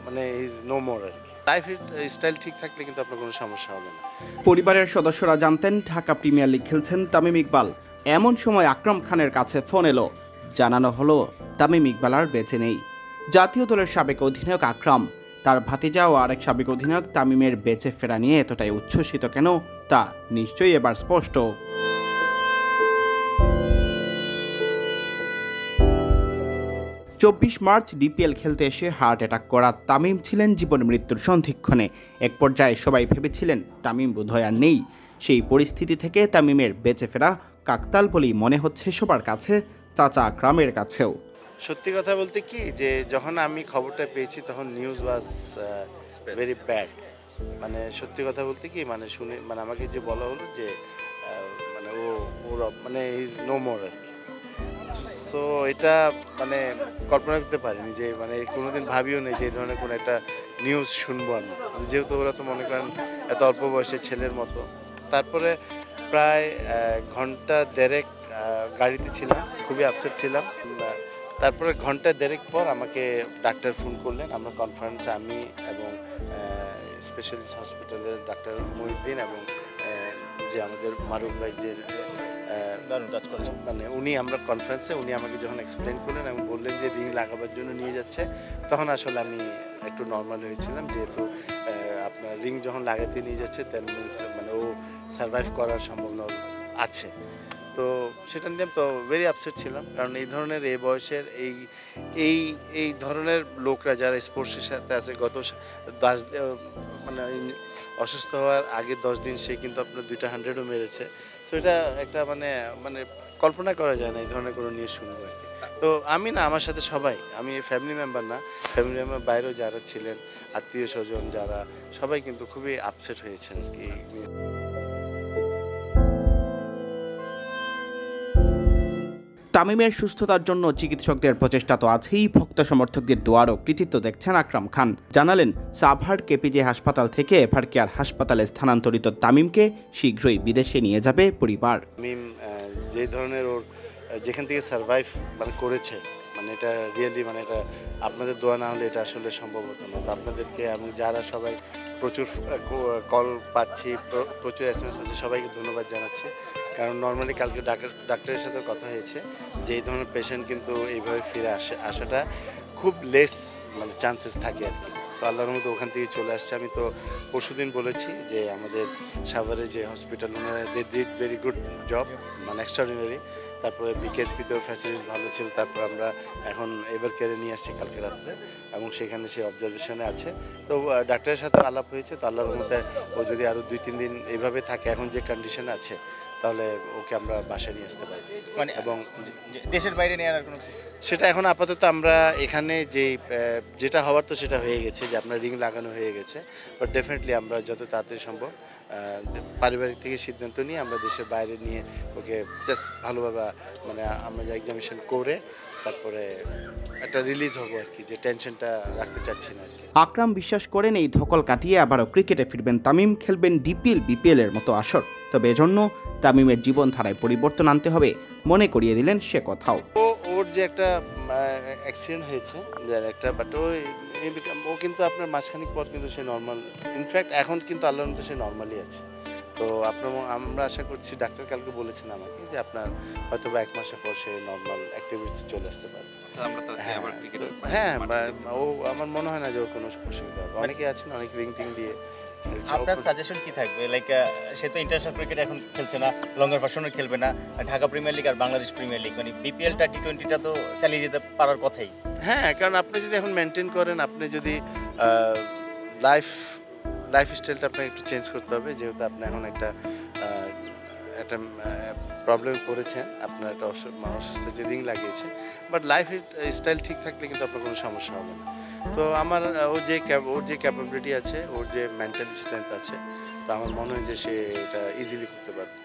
মানে is no more আর কি। Life style ঠিক থাকলে কিন্তু আপনার কোনো সমস্যা হবে না। পরিবারের সদস্যরা জানতেন ঢাকা প্রিমিয়ার লিগ খেলছেন তামিম ইকবাল। এমন সময় আকরাম খানের কাছে ফোন এলো, জানানো হলো তামিম ইকবাল আর বেঁচে নেই। জাতীয় দলের সাবেক অধিনায়ক আকরাম তার ভাতিজা ও আরেক সাবেক অধিনায়ক তামিমের বেঁচে ফেরা নিয়ে এতটাই উচ্ছ্বসিত কেন তা নিশ্চয়ই এবার স্পষ্ট। 24 মার্চ ডিপিএল খেলতে এসে হার্ট অ্যাটাক করা তামিম ছিলেন জীবন মৃত্যুর সন্ধিক্ষণে। এক পর্যায়ে সবাই ভেবেছিলেন তামিম বোধহয় আর নেই। সেই পরিস্থিতি থেকে তামিমের বেঁচে ফেরা কাকতাল বলেই মনে হচ্ছে সবার কাছে, চাচা আকরামের কাছেও। সত্যি কথা বলতে কি, যে যখন আমি খবরটা পেয়েছি তখন নিউজ ওয়াজ ভেরি ব্যাড। মানে সত্যি কথা বলতে কি, মানে শুনে মানে আমাকে যে বলা হলো যে মানে ওর মানে ইজ নো মোর আর কি। সো এটা মানে কল্পনা করতে পারিনি যে মানে কোনোদিন ভাবিও নেই যে এই ধরনের কোনো একটা নিউজ শুনবো আমি, যেহেতু ওরা তো মনে করেন এত অল্প বয়সের ছেলের মতো। তারপরে প্রায় ঘন্টা দেড়েক গাড়িতে ছিলাম, খুবই আপসেট ছিলাম। তারপরে ঘন্টা দেড়েক পর আমাকে ডাক্তার ফোন করলেন। আমরা কনফারেন্সে আমি এবং স্পেশালিস্ট হসপিটালের ডাক্তার মহিউদ্দিন এবং যে আমাদের মারুফ ভাই যে মানে উনি, আমরা কনফারেন্সে উনি আমাকে যখন এক্সপ্লেন করলেন এবং বললেন যে রিং লাগাবার জন্য নিয়ে যাচ্ছে, তখন আসলে আমি একটু নর্মাল হয়েছিলাম। যেহেতু আপনার রিং যখন লাগাতে নিয়ে যাচ্ছে দ্যাট মিনস মানে ও সার্ভাইভ করার সম্ভাবনা আছে। তো সেটা নিয়ে তো ভেরি আপসেট ছিলাম, কারণ এই ধরনের এই বয়সের এই ধরনের লোকরা যারা স্পোর্টসের সাথে আছে, গত 10 মানে অসুস্থ হওয়ার আগে 10 দিন সে কিন্তু আপনার 2টা 100ও মেরেছে। তো এটা একটা মানে কল্পনা করা যায় না এই ধরনের কোনো নিউজ শুনবো আর কি। তো আমি না, আমার সাথে সবাই, আমি ফ্যামিলি মেম্বার না, ফ্যামিলি মেম্বার বাইরেও যারা ছিলেন, আত্মীয় স্বজন যারা, সবাই কিন্তু খুবই আপসেট হয়েছেন আর কি। তামিমের সুস্থতার জন্য চিকিৎসকদের প্রচেষ্টা তো আছেই, ভক্ত সমর্থকদের দোয়ারও কৃতিত্ব দেখছেন আকরাম খান। জানালেন সাভার কেপিজে হাসপাতাল থেকে এভার কেয়ার হাসপাতালে স্থানান্তরিত তামিমকে শীঘ্রই বিদেশে নিয়ে যাবে পরিবার। তামিম যে ধরনের ওর যেখান থেকে সার্ভাইভ মানে করেছে, মানে এটা রিয়েলি মানে এটা আপনাদের দোয়া না হলে এটা আসলে সম্ভব হতো না। তো আপনাদেরকে এবং যারা সবাই প্রচুর কল পাচ্ছি, প্রচুর SMS আছে, সবাইকে ধন্যবাদ জানাচ্ছি। কারণ নর্মালি কালকে ডাক্তারের সাথে কথা হয়েছে যে এই ধরনের পেশেন্ট কিন্তু এইভাবে ফিরে আসাটা খুব লেস মানে চান্সেস থাকে আর কি। তো আল্লাহর মতো ওখান থেকে চলে আসছে। আমি তো পরশুদিন বলেছি যে আমাদের সাভারে যে হসপিটাল, ওনারা they did very good job, মানে এক্সট্রাঅর্ডিনারি। তারপরে বিকেএসপিতেও ফ্যাসিলিটিস ভালো ছিল। তারপর আমরা এখন এভার কেয়ারে নিয়ে আসছি কালকে রাত্রে, এবং সেখানে সে অবজারভেশনে আছে। তো ডাক্তারের সাথে আলাপ হয়েছে, তো আল্লাহর মতে ও যদি আরও 2-3 দিন এইভাবে থাকে, এখন যে কন্ডিশনে আছে, তাহলে ওকে আমরা বাসায় নিয়ে আসতে পারি। মানে এবং দেশের বাইরে নেওয়ার কোনো সেটা এখন আপাতত আমরা এখানে যেটা হওয়ার তো সেটা হয়ে গেছে, যে আপনার রিং লাগানো হয়ে গেছে। বাট ডেফিনেটলি আমরা যত তাড়াতাড়ি সম্ভব পারিবারিক থেকে সিদ্ধান্ত নিয়ে আমরা দেশের বাইরে নিয়ে ওকে জাস্ট ভালোভাবে মানে আমরা যে এক্সামিনেশন করে তারপরে একটা রিলিজ হবো আর কি, যে টেনশনটা রাখতে চাচ্ছি না আর কি। আকরাম বিশ্বাস করেন এই ধকল কাটিয়ে আবারও ক্রিকেটে ফিরবেন তামিম, খেলবেন ডিপিএল বিপিএল এর মতো আসর। তবে এজন্য তামিমের জীবনধারায় পরিবর্তন আনতে হবে মনে করিয়ে দিলেন সে কথাও। ওর যে একটা অ্যাক্সিডেন্ট হয়েছে একটা, বাট ও কিন্তু আপনার মাসখানিক পর কিন্তু সে নর্মাল, ইনফ্যাক্ট এখন কিন্তু আল্লাহর মতো সে নর্মালি আছে। তো আমরা আশা করছি, ডাক্তার কালকে বলেছেন আমাকে যে আপনার হয়তো বা 1 মাসের পর সে নর্মাল অ্যাক্টিভিটিতে চলে আসতে পারে। হ্যাঁ, ও আমার মনে হয় না যে ওর কোনো অসুবিধা হবে। অনেকে আছেন অনেক রিং টিং দিয়ে। আপনার সাজেশন কি থাকবে? লাইক সে তো ইন্টারন্যাশনাল ক্রিকেট এখন খেলছে না, লঙ্গার ভার্সনও খেলবে না, ঢাকা প্রিমিয়ার লিগ আর বাংলাদেশ প্রিমিয়ার লিগ, মানে বিপিএলটা টি20টা তো চালিয়ে যেতে পারার কথাই। হ্যাঁ, কারণ আপনি যদি এখন মেনটেন করেন, আপনি যদি লাইফ স্টাইলটা আপনাকে একটু চেঞ্জ করতে হবে, যেহেতু আপনি এখন একটা প্রবলেম করেছেন, আপনার একটা অসুস্থ যে রিং লাগিয়েছে। বাট লাইফ স্টাইল ঠিক থাকলে কিন্তু আপনার কোনো সমস্যা হবে না। তো আমার ওর যে ক্যাপাবিলিটি আছে, ওর যে মেন্টাল স্ট্রেংথ আছে, তো আমার মনে হয় যে সে এটা ইজিলি করতে পারবে।